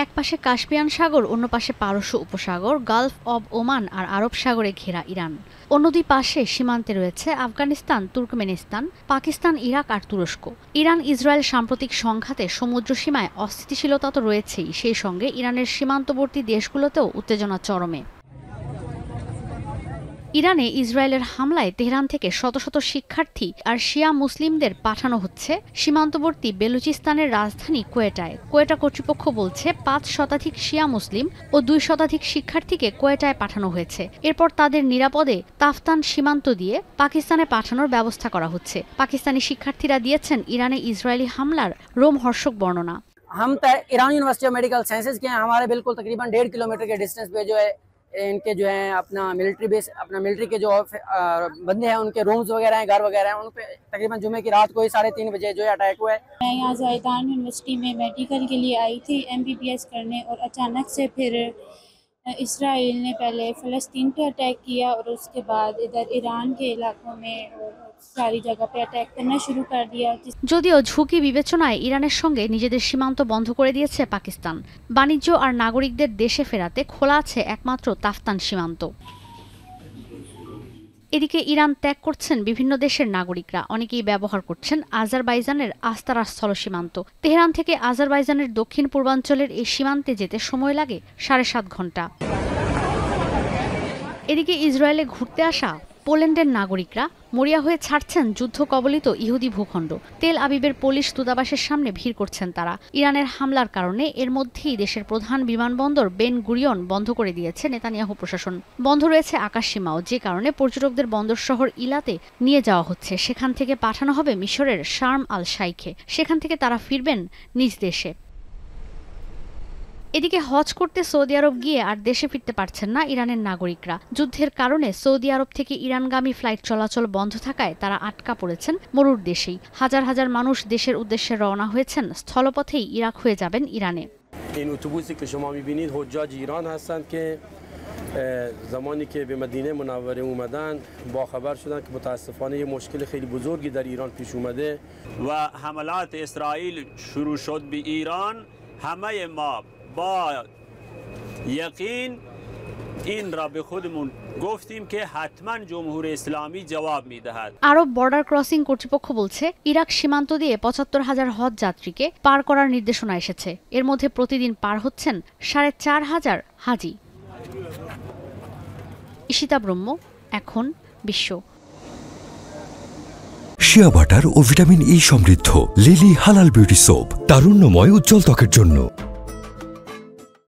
এক পাশে কাস্পিয়ান সাগর, অন্য পাশে পারস্য উপসাগর, গালফ অব ওমান আর আরব সাগরে ঘেরা ইরান। অন্য দুই পাশে সীমান্তে রয়েছে আফগানিস্তান, তুর্কমেনিস্তান, পাকিস্তান, ইরাক আর তুরস্ক। ইরান ইসরায়েল সাম্প্রতিক সংঘাতে সমুদ্র সীমায় অস্থিতিশীলতা তো রয়েছেই, সেই সঙ্গে ইরানের সীমান্তবর্তী দেশগুলোতেও উত্তেজনা চরমে। ইরানে ইসরায়েলের হামলায় তেহরান থেকে শত শত শিক্ষার্থী আর শিয়া মুসলিমদের পাঠানো হচ্ছে সীমান্তবর্তী বেলুচিস্তানের রাজধানী কোয়েটায়। কোয়েটা কর্তৃপক্ষ বলছে ৫ শতাধিক শিয়া মুসলিম ও ২ শতাধিক শিক্ষার্থীকে কোয়েটায় পাঠানো হয়েছে। এরপর তাদের নিরাপদে তাফতান সীমান্ত দিয়ে পাকিস্তানে পাঠানোর ব্যবস্থা করা হচ্ছে। পাকিস্তানি শিক্ষার্থীরা দিয়েছেন ইরানে ইসরায়েলি হামলার রোমহর্ষক বর্ণনা। हम Iran university of medical sciences के हैं। हमारे बिल्कुल तकरीबन 1.5 किलोमीटर के डिस्टेंस पे जो है इनके जो है अपना मिलिट्री बेस, अपना मिलिट्री के जो बंदे हैं उनके रूम्स वगैरह हैं, घर वगैरह हैं, उन पे तकरीबन जुमे की रात को ही 3:30 बजे जो है अटैक हुआ है। मैं यहाँ ज़ायदान यूनिवर्सिटी में मेडिकल के लिए आई थी MBBS करने, और अचानक से फिर इसराइल ने पहले फ़लस्तीन पे अटैक किया और उसके बाद इधर ईरान के इलाकों में सारी जगह पे अटैक करना शुरू कर दिया। যদিও ঝুঁকি বিবেচনায় ইরানের সঙ্গে নিজেদের সীমান্ত বন্ধ করে দিয়েছে পাকিস্তান। বাণিজ্য আর নাগরিকদের দেশে ফেরাতে খোলা আছে একমাত্র তাফতান সীমান্ত। এদিকে ইরান ত্যাগ করছেন বিভিন্ন দেশের নাগরিকরা, অনেকেই ব্যবহার করছেন আজারবাইজানের আস্তারা স্থল সীমান্ত। তেহরান থেকে আজারবাইজানের দক্ষিণ পূর্বাঞ্চলের এই সীমান্তে যেতে সময় লাগে 7.5 ঘন্টা। এদিকে ইসরায়েলে ঘুরতে আসা পোল্যান্ডের নাগরিকরা মরিয়া হয়ে ছাড়ছেন যুদ্ধ কবলিত ইহুদি ভূখণ্ড। তেল আবিবের পোলিশ দূতাবাসের সামনে ভিড় করছেন তারা। ইরানের হামলার কারণে এর মধ্যেই দেশের প্রধান বিমানবন্দর বেন গুরিয়ন বন্ধ করে দিয়েছে নেতানিয়াহু প্রশাসন। বন্ধ রয়েছে আকাশসীমাও, যে কারণে পর্যটকদের বন্দর শহর ইলাতে নিয়ে যাওয়া হচ্ছে। সেখান থেকে পাঠানো হবে মিশরের শার্ম আল শাইখে। সেখান থেকে তারা ফিরবেন নিজ দেশে। এদিকে হজ করতে সৌদি আরব গিয়ে আর দেশে ফিরতে পারছেন না ইরানের নাগরিকরা। যুদ্ধের কারণে সৌদি আরব থেকে ইরানগামী ফ্লাইট চলাচল বন্ধ থাকায় তারা আটকা পড়েছেন মরুর দেশেই। হাজার হাজার মানুষ দেশের উদ্দেশ্যে রওনা হয়েছেন, স্থলপথেই ইরাক হয়ে যাবেন ইরানে। این اتوبوسی که شما می‌بینید حجاج ایران هستند که زمانی که به مدینه منوره اومدن با خبر شدن که متاسفانه یه مشکل خیلی بزرگی در ایران پیش اومده و حملات اسرائیل شروع شد به ایران. همه ما با یقین این را به خودمون گفتیم که حتما جمهوری اسلامی جواب میدهد। আরব বর্ডার ক্রসিং কর্তৃপক্ষ বলছে ইরাক সীমান্ত দিয়ে ৭৫,০০০ হজ যাত্রীকে পার করার নির্দেশনা এসেছে। এর মধ্যে প্রতিদিন পার হচ্ছেন ৪,৫০০ হাজি। ঈশিতা ব্রহ্ম, এখন বিশ্ব। শিয়া বাটার ও ভিটামিন ই সমৃদ্ধ লিলি হালাল বিউটি সোপ, তারুণ্যময় উজ্জ্বল ত্বকের জন্য।